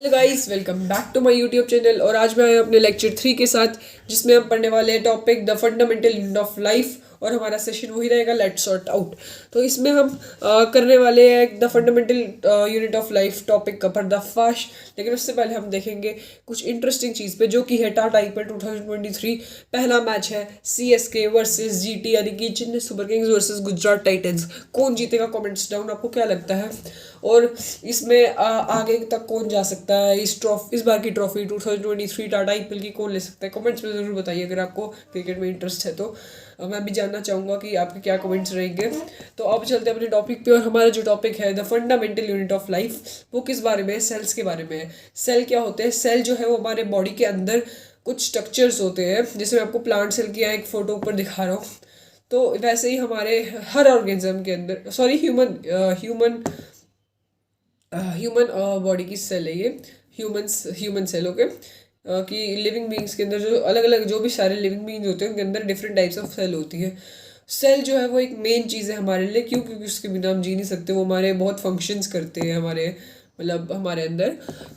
Hello guys, welcome back to my YouTube channel. और आज मैं आया अपने लेक्चर 3 के साथ, जिसमें हम पढ़ने वाले हैं topic the fundamental unit of life. और हमारा सेशन वही रहेगा, लेट्स सॉर्ट आउट। तो इसमें हम करने वाले हैं the fundamental unit of life topic का पर्दाफाश। लेकिन उससे पहले हम देखेंगे कुछ इंटरेस्टिंग चीज़ पे, जो कि है टाटा आईपीएल 2023। पहला मैच है सीएसके वर्सेस जीटी, यानी कि Chennai super Kings versus Gujarat Titans. कौन जीतेगा? Comments down. आपको क्या लगता है? और इसमें आगे तक कौन जा सकता है? इस बार की ट्रॉफी 2023 टाटा आईपीएल की कौन ले सकता है? कमेंट्स में ज़रूर बताइए अगर आपको क्रिकेट में इंटरेस्ट है तो। मैं भी जानना चाहूँगा कि आपके क्या कमेंट्स रहेंगे। तो अब चलते हैं अपने टॉपिक पे। और हमारा जो टॉपिक है the fundamental unit of life, वो किस बारे में है? सेल्स के बारे में है। सेल क्या होते हैं? सेल जो है वो हमारे बॉडी के अंदर कुछ स्ट्रक्चर्स होते हैं, जैसे मैं आपको प्लांट सेल की यहाँ एक फ़ोटो ऊपर दिखा रहा हूँ। तो वैसे ही हमारे हर ऑर्गेनिज्म के अंदर, सॉरी, ह्यूमन ह्यूमन बॉडी की सेल है ये। Human cell, okay. कि लिविंग बींग्स के अंदर जो अलग अलग जो भी सारे लिविंग बींग्स होते हैं, उनके अंदर डिफरेंट टाइप्स ऑफ सेल होती है। सेल जो है वो एक मेन चीज़ है हमारे लिए। क्यों? क्योंकि उसके बिना हम जी नहीं सकते। वो हमारे बहुत फंक्शंस करते हैं हमारे, मतलब हमारे अंदर।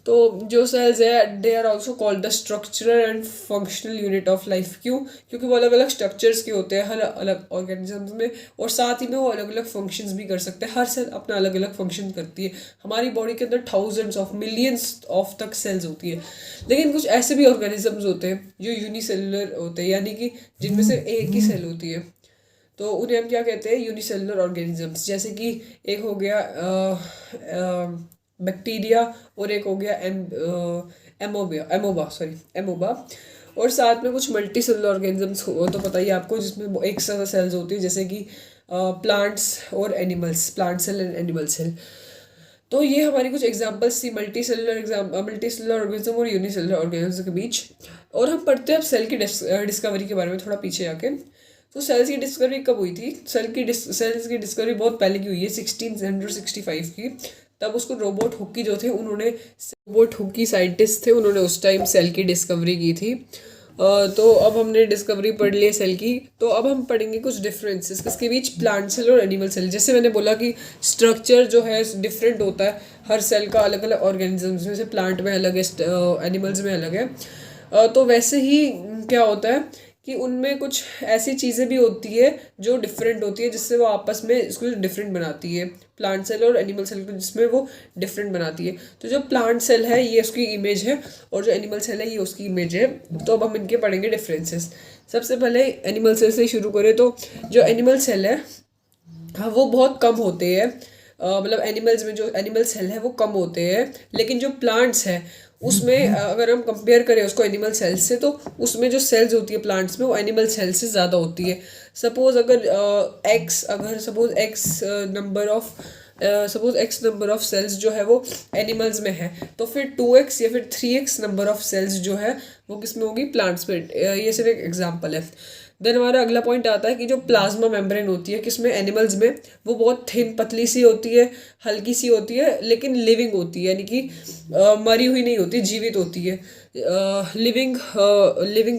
तो जो सेल्स है, they are also called the structural and functional unit of life. क्यों? क्योंकि वो अलग अलग स्ट्रक्चर्स के होते हैं हर अलग ऑर्गेनिज्म में, और साथ ही में वो अलग अलग फंक्शंस भी कर सकते हैं। हर सेल अपना अलग अलग फंक्शन करती है। हमारी बॉडी के अंदर थाउजेंड्स ऑफ मिलियंस ऑफ तक सेल्स होती है। लेकिन कुछ ऐसे भी ऑर्गेनिजम्स होते हैं जो यूनिसेलुलर होते हैं, यानी कि जिनमें से एक ही सेल होती है। तो उन्हें हम क्या कहते हैं? Unicellular organisms. जैसे कि एक हो गया बैक्टीरिया, और एक हो गया एमोबा। और साथ में कुछ मल्टी सेलुलर ऑर्गेनिजम्स हो तो पता ही आपको, जिसमें एक साथ सेल्स होती है, जैसे कि प्लांट्स और animals, plant cell and animal cell. तो ये हमारी कुछ एग्जांपल्स थी मल्टी सेलुलर ऑर्गेनिज्म और यूनिसेलुलर ऑर्गेनिज्म के बीच। और हम पढ़ते हैं अब सेल की डिस्कवरी के बारे में, थोड़ा पीछे आके। तो सेल्स की डिस्कवरी कब हुई थी? सेल्स की डिस्कवरी बहुत पहले की हुई है, 1665 की। तब उसको रोबोट हुक्की जो थे, उन्होंने, रोबोट हुक्की साइंटिस्ट थे, उन्होंने उस टाइम सेल की डिस्कवरी की थी। तो अब हमने डिस्कवरी पढ़ ली है सेल की। तो अब हम पढ़ेंगे कुछ डिफरेंसेस किसके बीच, प्लांट सेल और एनिमल सेल। जैसे मैंने बोला कि स्ट्रक्चर जो है डिफरेंट होता है हर सेल का, अलग अलग ऑर्गेनिजम्स में से। प्लांट में अलग है, एनिमल्स में अलग है। तो वैसे ही क्या होता है कि उनमें कुछ ऐसी चीज़ें भी होती है जो डिफरेंट होती है, जिससे वो आपस में इसको डिफरेंट बनाती है, प्लांट सेल और एनिमल सेल को, जिसमें वो डिफरेंट बनाती है। तो जो प्लांट सेल है ये उसकी इमेज है, और जो एनिमल सेल है ये उसकी इमेज है। तो अब हम इनके पढ़ेंगे डिफरेंसेस। सबसे पहले एनिमल सेल से शुरू करें तो जो एनिमल सेल है, हाँ, वो बहुत कम होते हैं। मतलब एनिमल्स में जो एनिमल सेल है वो कम होते हैं। लेकिन जो प्लांट्स है उसमें अगर हम कंपेयर करें उसको एनिमल सेल्स से, तो उसमें जो सेल्स होती है प्लांट्स में, वो एनिमल सेल्स से ज़्यादा होती है। Suppose X number of cells जो है वो एनिमल्स में है, तो फिर 2x या फिर 3x नंबर ऑफ सेल्स जो है वो किस में होगी? प्लांट्स में। ये सिर्फ एक एग्जांपल है। देन हमारा अगला पॉइंट आता है कि जो प्लाज्मा मेम्ब्रेन होती है किसमें? एनिमल्स में। वो बहुत थिन, पतली सी होती है, हल्की सी होती है, लेकिन लिविंग होती है, यानी कि मरी हुई नहीं होती, जीवित होती है। लिविंग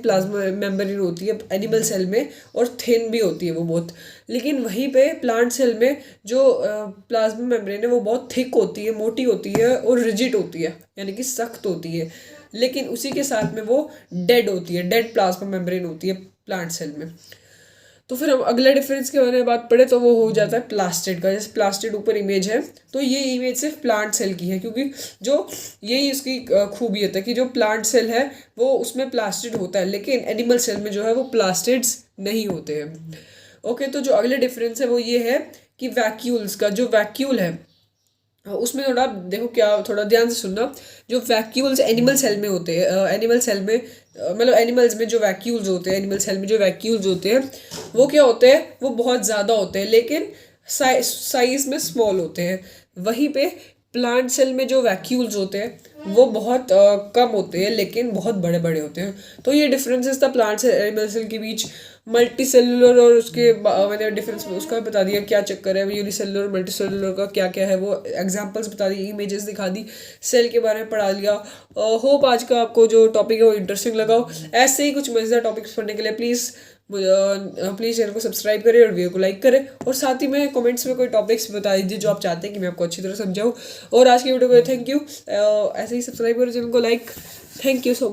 प्लाज्मा मेम्ब्रेन होती है एनिमल सेल में, और थिन भी होती है वो बहुत। लेकिन वहीं पे प्लांट सेल में जो प्लाज्मा मेम्ब्रेन है वो बहुत थिक होती है, मोटी होती है, और रिजिड होती है, यानी कि सख्त होती है। लेकिन उसी के साथ में वो डेड होती है, डेड प्लाज्मा मेम्ब्रेन होती है प्लांट सेल में। तो फिर हम अगले डिफरेंस के बारे में बात पढ़े तो वो हो जाता है प्लास्टिड का। जैसे प्लास्टिड ऊपर इमेज है, तो ये इमेज सिर्फ प्लांट सेल की है, क्योंकि जो यही इसकी खूबियत है कि जो प्लांट सेल है वो उसमें प्लास्टिड होता है, लेकिन एनिमल सेल में जो है वो प्लास्टिड्स नहीं होते हैं। ओके, तो जो अगले डिफरेंस है वो ये है कि वैक्यूल्स का, जो वैक्यूल है उसमें थोड़ा देखो, क्या, थोड़ा ध्यान से सुनना। जो वैक्यूल्स एनिमल सेल में होते हैं, एनिमल सेल में मतलब एनिमल्स में जो वैक्यूल्स होते हैं, एनिमल सेल में जो वैक्यूल्स होते हैं वो क्या होते हैं? वो बहुत ज़्यादा होते हैं, लेकिन साइज में स्मॉल होते हैं। वहीं पे प्लांट सेल में जो वैक्यूल्स होते हैं वो बहुत कम होते हैं, लेकिन बहुत बड़े बड़े होते हैं। तो ये डिफरेंसेस था प्लांट सेल एनिमल सेल के बीच। मल्टी सेलुलर और उसके मैंने डिफरेंस उसका भी बता दिया क्या चक्कर है, यूनिसेलुलर मल्टी सेलुलर का क्या क्या है, वो एग्जांपल्स बता दी, इमेजेस दिखा दी, सेल के बारे में पढ़ा लिया। होप आज का आपको जो टॉपिक है वो इंटरेस्टिंग लगा हो। ऐसे ही कुछ मज़ेदार टॉपिक्स पढ़ने के लिए प्लीज़ प्लीज़ चैनल को सब्सक्राइब करें और वीडियो को लाइक करें, और साथ ही में कमेंट्स में कोई टॉपिक्स बता दीजिए जो आप चाहते हैं कि मैं आपको अच्छी तरह समझाऊँ। और आज की वीडियो को थैंक यू, ऐसे ही सब्सक्राइब करें चैनल को, like. Thank you so much.